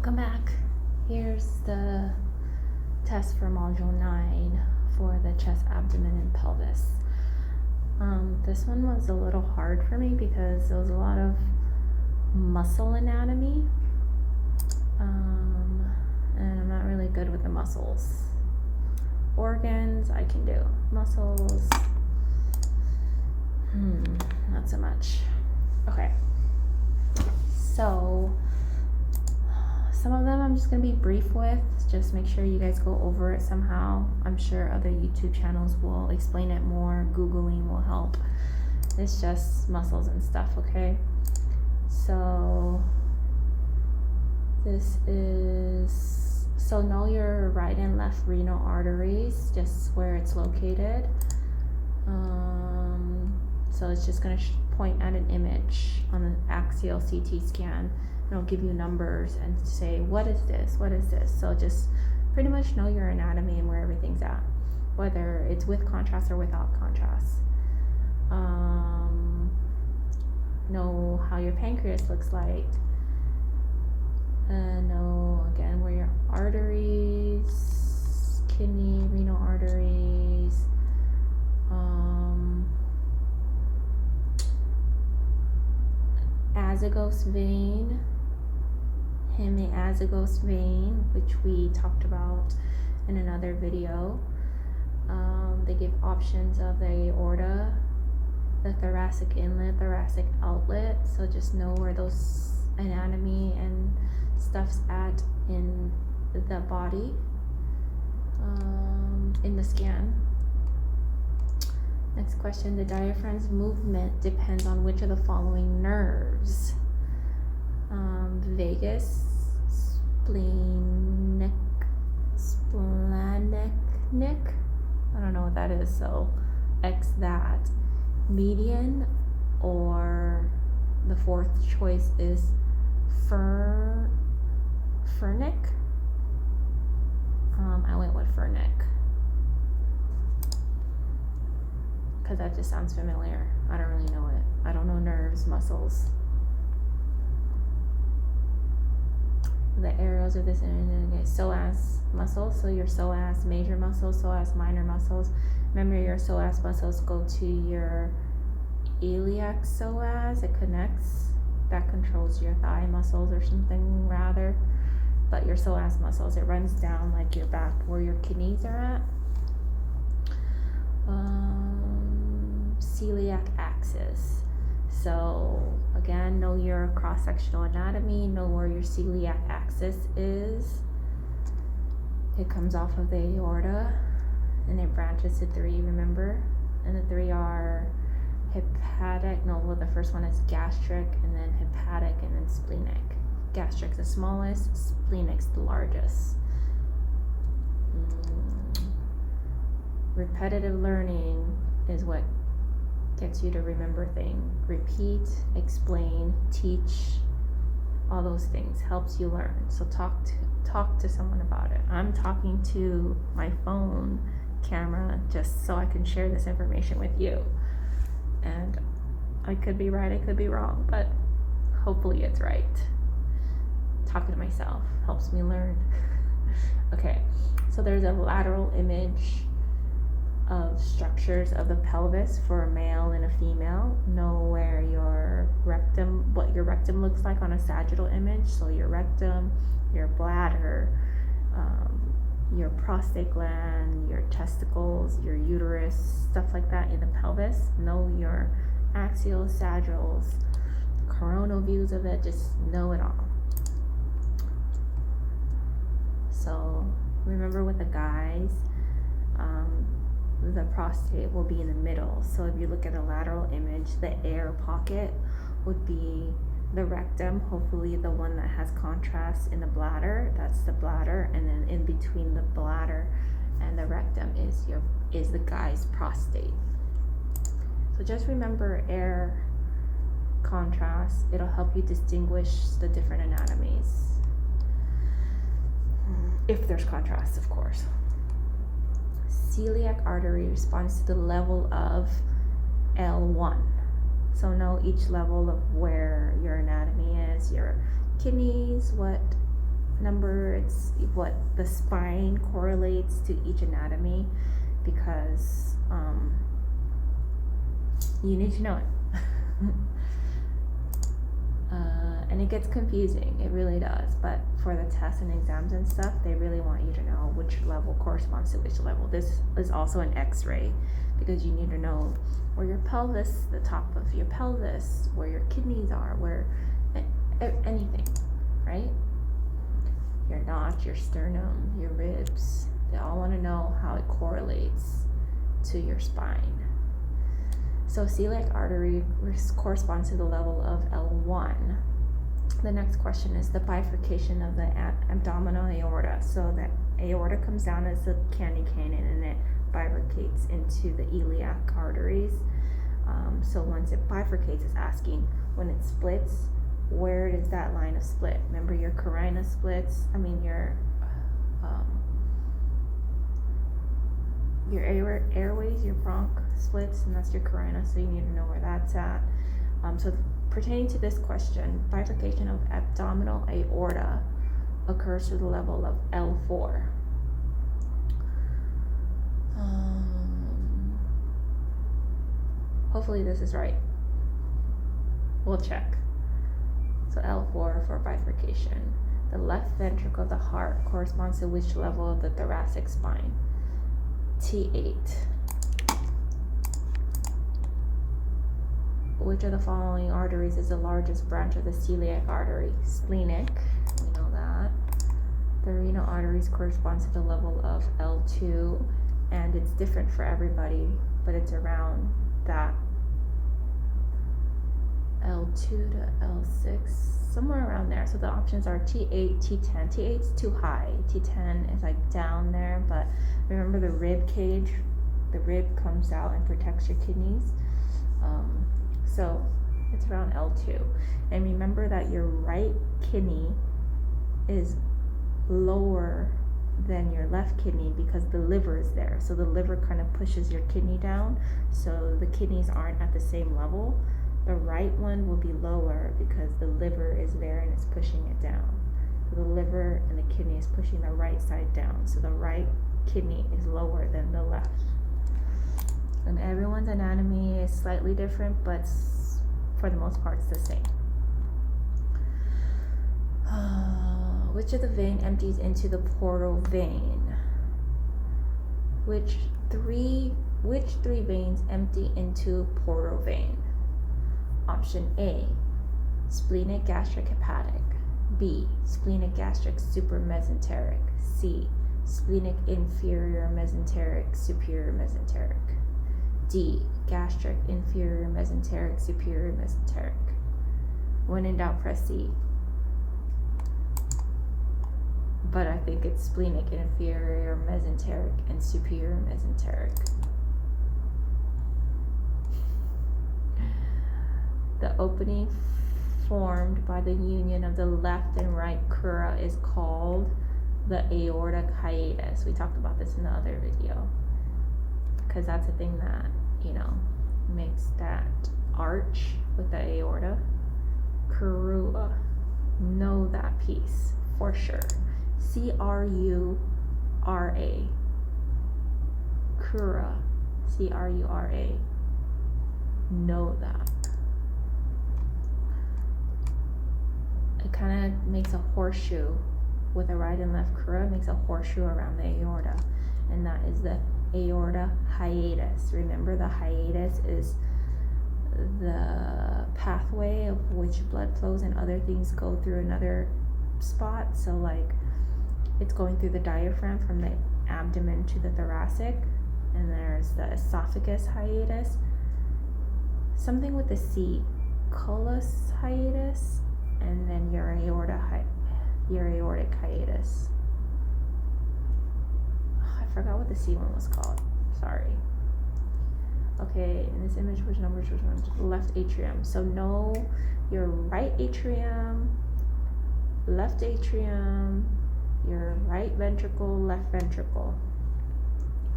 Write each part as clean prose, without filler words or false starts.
Welcome back. Here's the test for module 9 for the chest, abdomen, and pelvis. This one was a little hard for me because there was a lot of muscle anatomy, and I'm not really good with the muscles. Organs I can do, muscles not so much. Okay, so some of them I'm just going to be brief with. Just make sure you guys go over it somehow. I'm sure other YouTube channels will explain it more. Googling will help. It's just muscles and stuff, okay? So this is, so know your right and left renal arteries, just where it's located. So it's just going to point at an image on an axial CT scan. It'll give you numbers and say, what is this? What is this? So just pretty much know your anatomy and where everything's at, whether it's with contrast or without contrast. Know how your pancreas looks like. Know again where your arteries, kidney, renal arteries, azygos vein, hemiazygos vein, which we talked about in another video. They give options of the aorta, the thoracic inlet, thoracic outlet. So just know where those anatomy and stuff's at in the body, in the scan. Next question, the diaphragm's movement depends on which of the following nerves? Vagus, splenic, I don't know what that is, so X that. Median, or the fourth choice is phrenic. I went with phrenic because that just sounds familiar. I don't really know it. I don't know nerves, muscles. The arrows of this psoas muscles, so your psoas major muscles, psoas minor muscles. Remember, your psoas muscles go to your iliac psoas. It connects, that controls your thigh muscles or something rather. But your psoas muscles, it runs down like your back where your kidneys are at. Celiac axis. So again, know your cross-sectional anatomy, know where your celiac axis is. It comes off of the aorta and it branches to 3, remember? And the 3 are hepatic, the first one is gastric, and then hepatic, and then splenic. Gastric's the smallest, splenic's the largest. Repetitive learning is what gets you to remember things. Repeat, explain, teach, all those things helps you learn. So talk to someone about it. I'm talking to my phone camera just so I can share this information with you. And I could be right, I could be wrong, but hopefully it's right. Talking to myself helps me learn. Okay, so there's a lateral image of structures of the pelvis for a male and a female. Know where your rectum, what your rectum looks like on a sagittal image. So your rectum, your bladder, your prostate gland, your testicles, your uterus, stuff like that in the pelvis. Know your axial, sagittals, coronal views of it, just know it all. So remember with the guys, the prostate will be in the middle. So if you look at a lateral image, the air pocket would be the rectum, hopefully the one that has contrast in the bladder, that's the bladder, and then in between the bladder and the rectum is the guy's prostate. So just remember air, contrast, it'll help you distinguish the different anatomies. If there's contrast, of course. Celiac artery responds to the level of L1. So know each level of where your anatomy is, your kidneys, what number, it's what the spine correlates to each anatomy, because you need to know it. And it gets confusing, it really does, but for the tests and exams and stuff, they really want you to know which level corresponds to which level. This is also an x-ray, because you need to know where your pelvis, the top of your pelvis, where your kidneys are, where anything, right? Your notch, your sternum, your ribs, they all want to know how it correlates to your spine. So celiac artery corresponds to the level of L1. The next question is the bifurcation of the abdominal aorta. So the aorta comes down as a candy cane and it bifurcates into the iliac arteries. So once it bifurcates, it's asking when it splits, where does that line of split? Remember your carina splits, your airways, your bronch splits, and that's your carina, so you need to know where that's at. So pertaining to this question, bifurcation of abdominal aorta occurs to the level of L4. Hopefully this is right. We'll check. So L4 for bifurcation. The left ventricle of the heart corresponds to which level of the thoracic spine? T8. Which of the following arteries is the largest branch of the celiac artery? Splenic, we know that. The renal arteries corresponds to the level of L2, and it's different for everybody, but it's around that L2 to L6, somewhere around there. So the options are T8, T10. T8 is too high. T10 is like down there, but remember the rib cage, the rib comes out and protects your kidneys. So it's around L2. And remember that your right kidney is lower than your left kidney because the liver is there. So the liver kind of pushes your kidney down. So the kidneys aren't at the same level. The right one will be lower because the liver is there and it's pushing it down. So the liver and the kidney is pushing the right side down. So the right kidney is lower than the left. And everyone's anatomy is slightly different, but for the most part, it's the same. Which of the vein empties into the portal vein? Which three veins empty into portal vein? Option A, splenic gastric hepatic. B, splenic gastric supramesenteric. C, splenic inferior mesenteric superior mesenteric. D, gastric inferior mesenteric superior mesenteric. When in doubt, press C. But I think it's splenic inferior mesenteric and superior mesenteric. The opening formed by the union of the left and right crura is called the aortic hiatus. We talked about this in the other video, because that's a thing that, makes that arch with the aorta. Crura. Know that piece for sure. C-R-U-R-A. Crura. C-R-U-R-A. Know that. It kind of makes a horseshoe with a right and left crura, makes a horseshoe around the aorta, and that is the aorta hiatus. Remember, the hiatus is the pathway of which blood flows and other things go through another spot. So like it's going through the diaphragm from the abdomen to the thoracic, and there's the esophagus hiatus, something with the C, colus hiatus, and then your aortic hiatus. I forgot what the C one was called. Sorry. Okay, in this image, which one? Left atrium. So know your right atrium, left atrium, your right ventricle, left ventricle.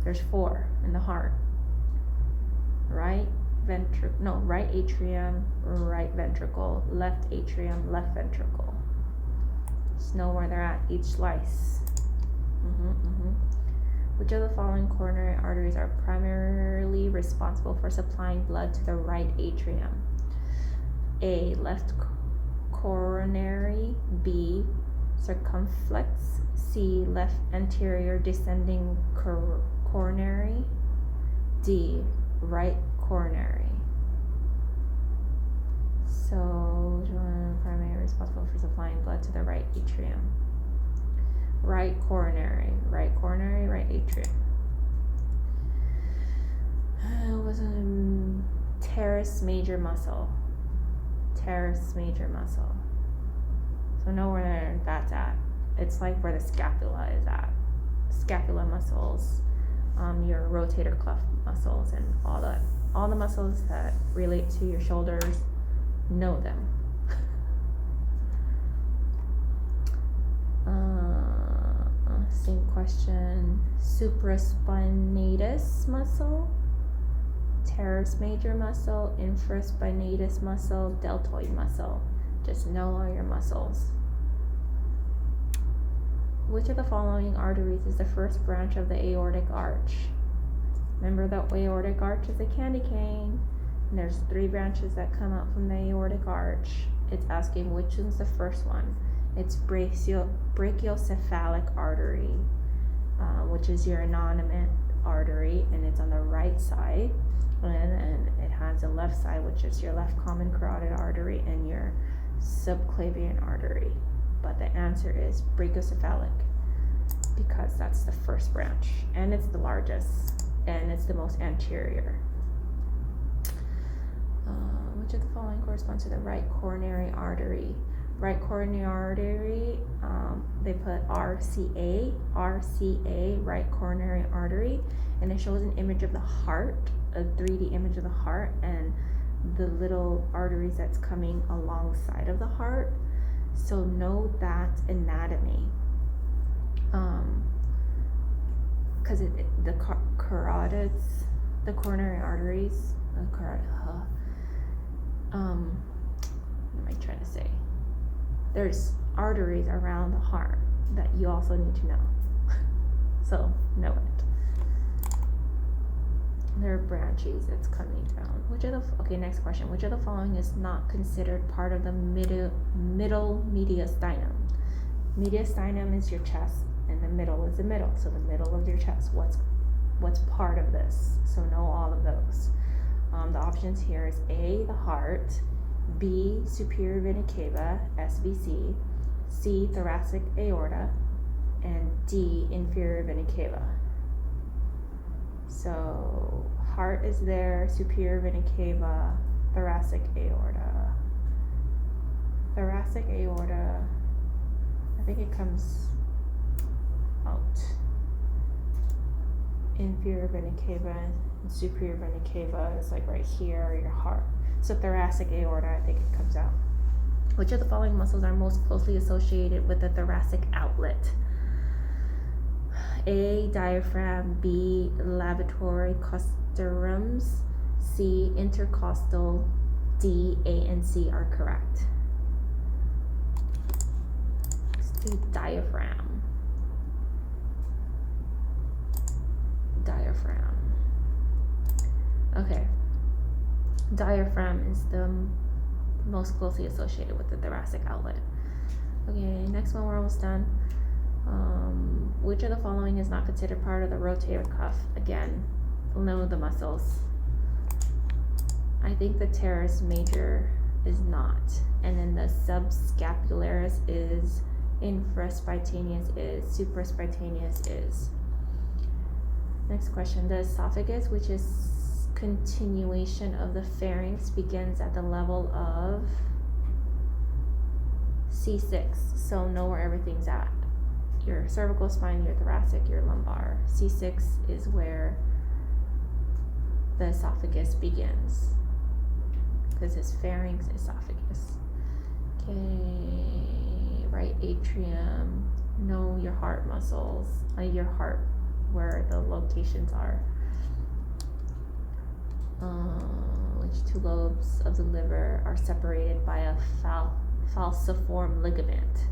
There's 4 in the heart. Right atrium, right ventricle, left atrium, left ventricle. Just Just know where they're at, each slice. Which of the following coronary arteries are primarily responsible for supplying blood to the right atrium? A, left coronary. B, circumflex. C, left anterior descending coronary. D, right coronary. So, primarily responsible for supplying blood to the right atrium. Right coronary, right atrium. It was a teres major muscle. So know where that's at. It's like where the scapula is at. Scapula muscles, your rotator cuff muscles, and all the muscles that relate to your shoulders. Know them. Same question. Supraspinatus muscle, teres major muscle, infraspinatus muscle, deltoid muscle. Just know all your muscles. Which of the following arteries is the first branch of the aortic arch? Remember, the aortic arch is a candy cane, and there's 3 branches that come out from the aortic arch. It's asking which one's the first one. It's brachiocephalic artery, which is your innominate artery, and it's on the right side. And it has a left side, which is your left common carotid artery and your subclavian artery. But the answer is brachiocephalic, because that's the first branch, and it's the largest, and it's the most anterior. Which of the following corresponds to the right coronary artery? Right coronary artery, they put RCA, right coronary artery, and it shows an image of the heart, a 3D image of the heart, and the little arteries that's coming alongside of the heart. So know that anatomy, because the carotids, the coronary arteries, what am I trying to say? There's arteries around the heart that you also need to know. So know it. There are branches that's coming down. Next question. Which of the following is not considered part of the middle mediastinum? Mediastinum is your chest, and the middle is the middle. So the middle of your chest. What's part of this? So know all of those. The options here is A, the heart, B, superior vena cava, SVC, C, thoracic aorta, and D, inferior vena cava. So heart is there, superior vena cava, thoracic aorta. Thoracic aorta, I think it comes out. Inferior vena cava and superior vena cava is like right here, your heart. So thoracic aorta, I think it comes out. Which of the following muscles are most closely associated with the thoracic outlet? A, diaphragm, B, lavatory costrums, C, intercostal, D, A, and C are correct. Let's do diaphragm. Okay. Diaphragm is the most closely associated with the thoracic outlet. Okay, next one, we're almost done. Which of the following is not considered part of the rotator cuff? Again, know the muscles. I think the teres major is not, and then the subscapularis is, infraspinatus is, supraspinatus is. Next question, the esophagus, which is continuation of the pharynx, begins at the level of C6. So know where everything's at. Your cervical spine, your thoracic, your lumbar. C6 is where the esophagus begins, because it's pharynx, esophagus. Okay, right atrium. Know your heart muscles, your heart, where the locations are. Which 2 lobes of the liver are separated by a falciform ligament?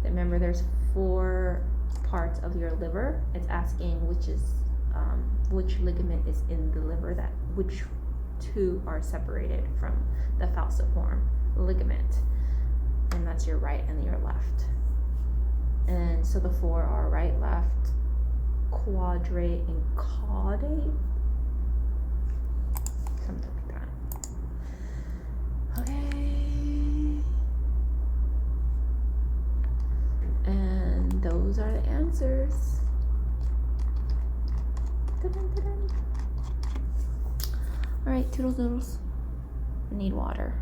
Remember, there's 4 parts of your liver. It's asking which ligament is in the liver, which 2 are separated from the falciform ligament, and that's your right and your left. And so the 4 are right, left, quadrate, and caudate, something like that. Okay, and those are the answers. All right, toodles noodles. I need water.